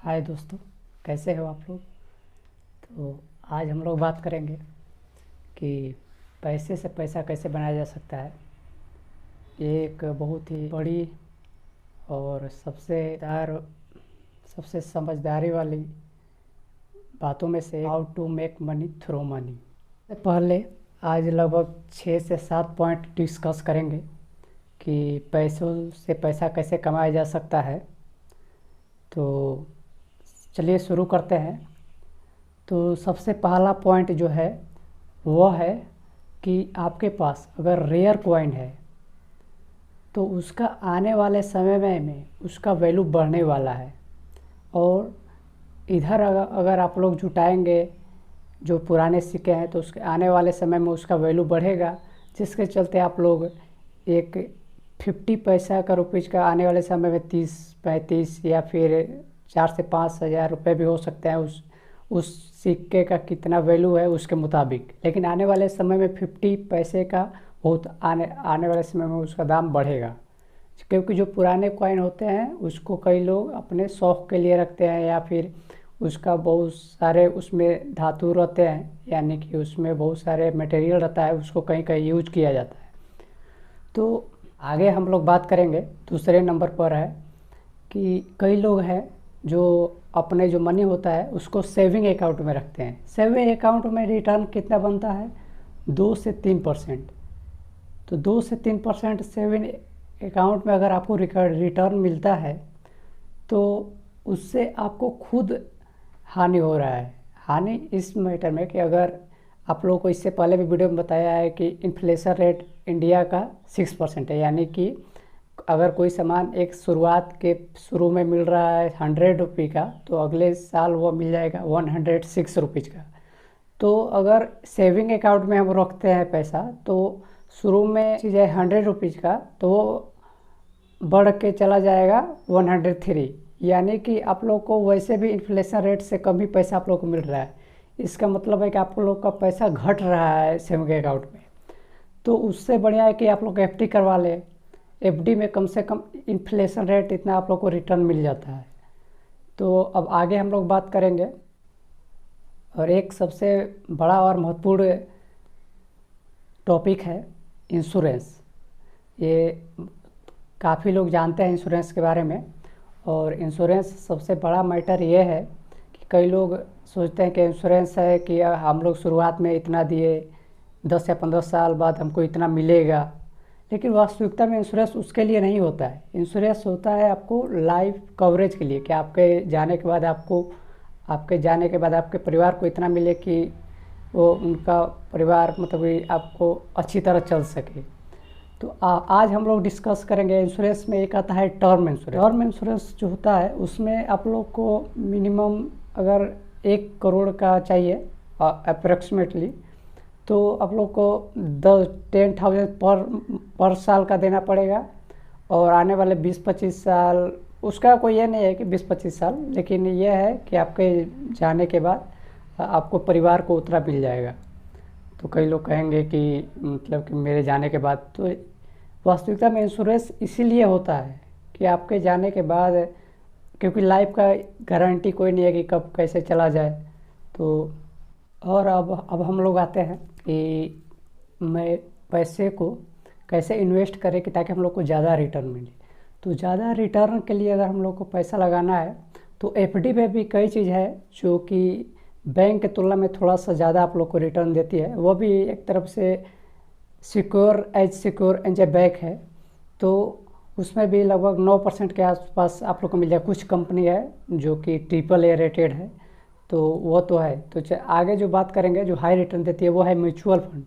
हाय दोस्तों, कैसे हो आप लोग। तो आज हम लोग बात करेंगे कि पैसे से पैसा कैसे बनाया जा सकता है। ये एक बहुत ही बड़ी और सबसे समझदारी वाली बातों में से how to make money through money. पहले आज लगभग 6 से 7 पॉइंट डिस्कस करेंगे कि पैसों से पैसा कैसे कमाया जा सकता है। तो चलिए शुरू करते हैं। तो सबसे पहला पॉइंट जो है वो है कि आपके पास अगर रेयर कॉइन है तो उसका आने वाले समय में उसका वैल्यू बढ़ने वाला है। और इधर अगर आप लोग जुटाएंगे जो पुराने सिक्के हैं तो उसके आने वाले समय में उसका वैल्यू बढ़ेगा, जिसके चलते आप लोग एक 50 पैसा का रुपीज़ का आने वाले समय में 30-35 या फिर 4 से 5 हज़ार रुपये भी हो सकते हैं। उस सिक्के का कितना वैल्यू है उसके मुताबिक, लेकिन आने वाले समय में 50 पैसे का बहुत आने वाले समय में उसका दाम बढ़ेगा। क्योंकि जो पुराने कॉइन होते हैं उसको कई लोग अपने शौक़ के लिए रखते हैं, या फिर उसका बहुत सारे उसमें धातु रहते हैं, यानी कि उसमें बहुत सारे मटेरियल रहता है, उसको कहीं कहीं यूज किया जाता है। तो आगे हम लोग बात करेंगे। दूसरे नंबर पर है कि कई लोग हैं जो अपने जो मनी होता है उसको सेविंग अकाउंट में रखते हैं। सेविंग अकाउंट में रिटर्न कितना बनता है? 2 से 3%। तो 2 से 3% सेविंग अकाउंट में अगर आपको रिटर्न मिलता है तो उससे आपको खुद हानि हो रहा है। हानि इस मैटर में कि अगर आप लोगों को इससे पहले भी वीडियो में बताया है कि इन्फ्लेशन रेट इंडिया का 6% है, यानी कि अगर कोई सामान एक शुरू में मिल रहा है 100 रुपये का तो अगले साल वो मिल जाएगा 106 रुपीज़ का। तो अगर सेविंग अकाउंट में हम रखते हैं पैसा तो शुरू में चीज़ है 100 रुपीज़ का, तो वो बढ़ के चला जाएगा 103, यानी कि आप लोग को वैसे भी इन्फ्लेशन रेट से कम ही पैसा आप लोग को मिल रहा है। इसका मतलब है कि आप लोग का पैसा घट रहा है सेविंग अकाउंट में। तो उससे बढ़िया है कि आप लोग एफडी करवा लें। एफडी में कम से कम इन्फ्लेशन रेट इतना आप लोग को रिटर्न मिल जाता है। तो अब आगे हम लोग बात करेंगे, और एक सबसे बड़ा और महत्वपूर्ण टॉपिक है इंश्योरेंस। ये काफ़ी लोग जानते हैं इंश्योरेंस के बारे में, और इंश्योरेंस सबसे बड़ा मैटर ये है कि कई लोग सोचते हैं कि इंश्योरेंस है कि हम लोग शुरुआत में इतना दिए, 10 या 15 साल बाद हमको इतना मिलेगा, लेकिन वास्तविकता में इंश्योरेंस उसके लिए नहीं होता है। इंश्योरेंस होता है आपको लाइफ कवरेज के लिए, कि आपके जाने के बाद आपके परिवार को इतना मिले कि वो उनका परिवार मतलब कि आपको अच्छी तरह चल सके। तो आज हम लोग डिस्कस करेंगे इंश्योरेंस में। एक आता है टर्म इंश्योरेंस। टर्म इंश्योरेंस जो होता है उसमें आप लोग को मिनिमम अगर 1 करोड़ का चाहिए अप्रॉक्सीमेटली, तो आप लोग को 10,000 पर साल का देना पड़ेगा। और आने वाले 20-25 साल उसका कोई ये नहीं है कि 20-25 साल, लेकिन यह है कि आपके जाने के बाद आपको परिवार को उतना मिल जाएगा। तो कई लोग कहेंगे कि मतलब कि मेरे जाने के बाद, तो वास्तविकता में इंश्योरेंस इसीलिए होता है कि आपके जाने के बाद, क्योंकि लाइफ का गारंटी कोई नहीं है कि कब कैसे चला जाए। तो और अब हम लोग आते हैं कि मैं पैसे को कैसे इन्वेस्ट करें कि ताकि हम लोग को ज़्यादा रिटर्न मिले। तो ज़्यादा रिटर्न के लिए अगर हम लोग को पैसा लगाना है तो एफडी में भी कई चीज़ है जो कि बैंक की तुलना में थोड़ा सा ज़्यादा आप लोग को रिटर्न देती है। वो भी एक तरफ से सिक्योर एज ए बैंक है, तो उसमें भी लगभग 9% के आसपास आप लोग को मिल जाए। कुछ कंपनी है जो कि AAA रेटेड है, तो वो तो है। तो आगे जो बात करेंगे जो हाई रिटर्न देती है वो है म्यूचुअल फंड।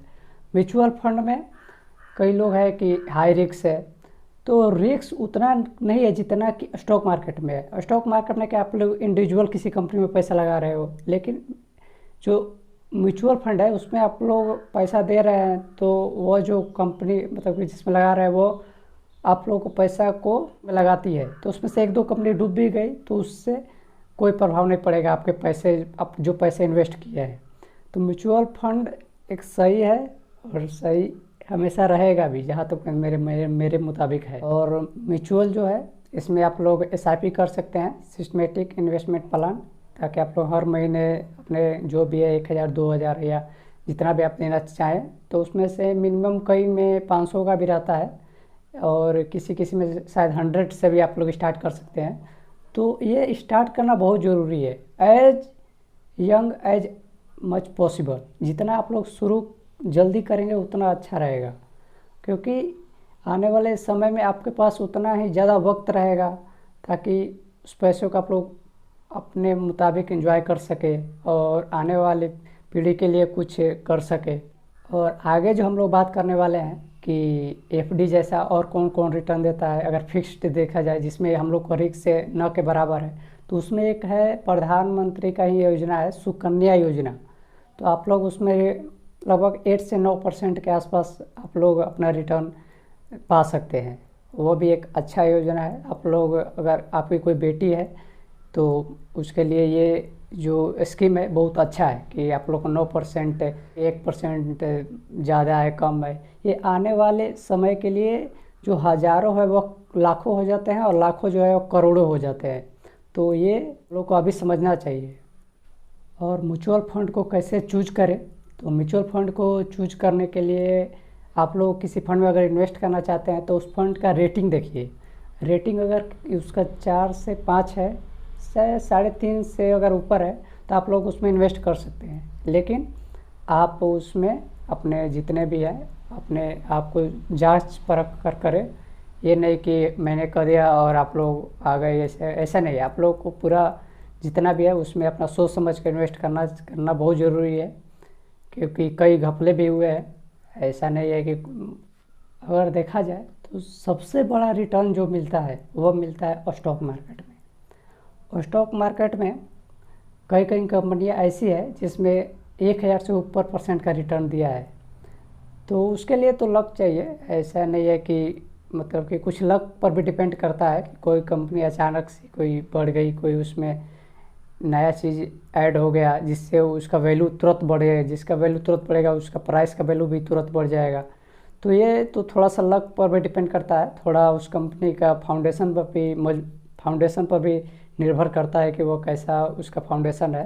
म्यूचुअल फंड में कई लोग हैं कि हाई रिस्क है, तो रिस्क उतना नहीं है जितना कि स्टॉक मार्केट में है। स्टॉक मार्केट में क्या आप लोग इंडिविजुअल किसी कंपनी में पैसा लगा रहे हो, लेकिन जो म्यूचुअल फंड है उसमें आप लोग पैसा दे रहे हैं, तो वो जो कंपनी मतलब कि जिसमें लगा रहे हैं वो आप लोगों को पैसा को लगाती है। तो उसमें से 1-2 कंपनी डूब भी गई तो उससे कोई प्रभाव नहीं पड़ेगा आपके पैसे, आप जो पैसे इन्वेस्ट किए हैं। तो म्यूचुअल फंड एक सही है और सही हमेशा रहेगा भी, जहाँ तक मेरे मुताबिक है। और म्यूचुअल जो है इसमें आप लोग SIP कर सकते हैं, सिस्टमेटिक इन्वेस्टमेंट प्लान, ताकि आप लोग हर महीने अपने जो भी है 1000 2000 या जितना भी आप देना चाहें, तो उसमें से मिनिमम कई में 500 का भी रहता है और किसी किसी में शायद 100 से भी आप लोग स्टार्ट कर सकते हैं। तो ये स्टार्ट करना बहुत ज़रूरी है, as young as much possible. जितना आप लोग शुरू जल्दी करेंगे उतना अच्छा रहेगा, क्योंकि आने वाले समय में आपके पास उतना ही ज़्यादा वक्त रहेगा ताकि उस पैसों का आप लोग अपने मुताबिक एंजॉय कर सके और आने वाले पीढ़ी के लिए कुछ कर सके। और आगे जो हम लोग बात करने वाले हैं कि FD जैसा और कौन कौन रिटर्न देता है, अगर फिक्स्ड देखा जाए जिसमें हम लोग को रिस्क से न के बराबर है, तो उसमें एक है प्रधानमंत्री का ही योजना है, सुकन्या योजना। तो आप लोग उसमें लगभग 8 से 9% के आसपास आप लोग अपना रिटर्न पा सकते हैं। वो भी एक अच्छा योजना है। आप लोग, अगर आपकी कोई बेटी है तो उसके लिए ये जो स्कीम है बहुत अच्छा है कि आप लोग को 9%, 1% ज़्यादा है कम है, ये आने वाले समय के लिए जो हज़ारों है वो लाखों हो जाते हैं और लाखों जो है वो करोड़ों हो जाते हैं। तो ये लोग को अभी समझना चाहिए। और म्यूचुअल फंड को कैसे चूज करें, तो म्यूचुअल फंड को चूज करने के लिए आप लोग किसी फंड में अगर इन्वेस्ट करना चाहते हैं तो उस फंड का रेटिंग देखिए। रेटिंग अगर उसका 4 से 5 है, से 3.5 से अगर ऊपर है, तो आप लोग उसमें इन्वेस्ट कर सकते हैं। लेकिन आप उसमें अपने जितने भी हैं अपने आप को जांच परख कर करें। ये नहीं कि मैंने कर दिया और आप लोग आ गए, ऐसा नहीं है। आप लोग को पूरा जितना भी है उसमें अपना सोच समझ कर इन्वेस्ट करना बहुत ज़रूरी है, क्योंकि कई घपले भी हुए हैं। ऐसा नहीं है कि अगर देखा जाए तो सबसे बड़ा रिटर्न जो मिलता है वो मिलता है स्टॉक मार्केट में। और स्टॉक मार्केट में कई कई कंपनियां ऐसी है जिसमें 1000 से ऊपर % का रिटर्न दिया है। तो उसके लिए तो लक चाहिए। ऐसा नहीं है कि मतलब कि कुछ लक पर भी डिपेंड करता है कि कोई कंपनी अचानक से कोई बढ़ गई, कोई उसमें नया चीज़ ऐड हो गया जिससे उसका वैल्यू तुरंत बढ़ेगा, जिसका वैल्यू तुरंत बढ़ेगा उसका प्राइस का वैल्यू भी तुरंत बढ़ जाएगा। तो ये तो थोड़ा सा लक पर भी डिपेंड करता है, थोड़ा उस कंपनी का फाउंडेशन पर भी निर्भर करता है कि वो कैसा उसका फाउंडेशन है।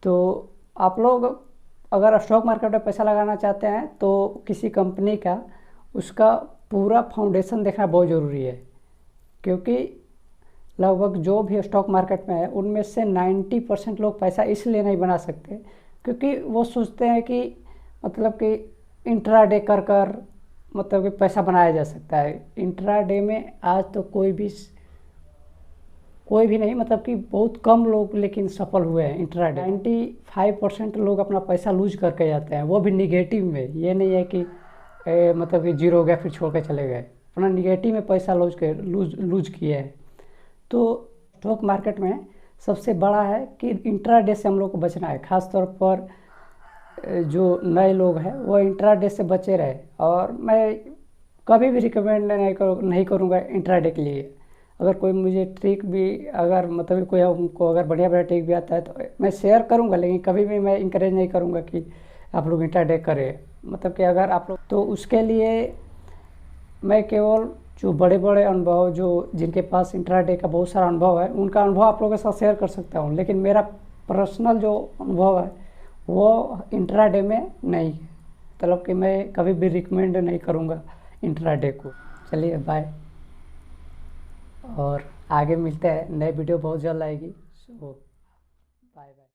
तो आप लोग अगर स्टॉक मार्केट में पैसा लगाना चाहते हैं तो किसी कंपनी का उसका पूरा फाउंडेशन देखना बहुत ज़रूरी है, क्योंकि लगभग जो भी स्टॉक मार्केट में है उनमें से 90% लोग पैसा इसलिए नहीं बना सकते क्योंकि वो सोचते हैं कि मतलब कि इंट्राडे कर मतलब कि पैसा बनाया जा सकता है। इंट्राडे में आज तो कोई भी नहीं, मतलब कि बहुत कम लोग लेकिन सफल हुए हैं इंट्राडे। 95% लोग अपना पैसा लूज करके जाते हैं, वो भी निगेटिव में। ये नहीं है कि मतलब कि जीरो हो गया फिर छोड़ के चले गए, अपना निगेटिव में पैसा लूज किए हैं। तो स्टॉक मार्केट में सबसे बड़ा है कि इंट्राडे से हम लोग को बचना है। ख़ास तौर पर जो नए लोग हैं वो इंट्राडे से बचे रहे। और मैं कभी भी रिकमेंड नहीं करूँगा इंट्राडे के लिए। अगर कोई मुझे ट्रिक भी अगर मतलब कोई हमको अगर बढ़िया ट्रिक भी आता है तो मैं शेयर करूँगा, लेकिन कभी भी मैं इंकरेज नहीं करूँगा कि आप लोग इंट्राडे करें। मतलब कि अगर आप लोग, तो उसके लिए मैं केवल जो बड़े बड़े अनुभव, जो जिनके पास इंट्राडे का बहुत सारा अनुभव है, उनका अनुभव आप लोगों के साथ शेयर कर सकता हूँ। लेकिन मेरा पर्सनल जो अनुभव है वो इंट्राडे में नहीं है, मतलब कि मैं कभी भी रिकमेंड नहीं करूँगा इंट्राडे को। चलिए बाय, और आगे मिलते हैं, नए वीडियो बहुत जल्द आएगी। सो बाय बाय।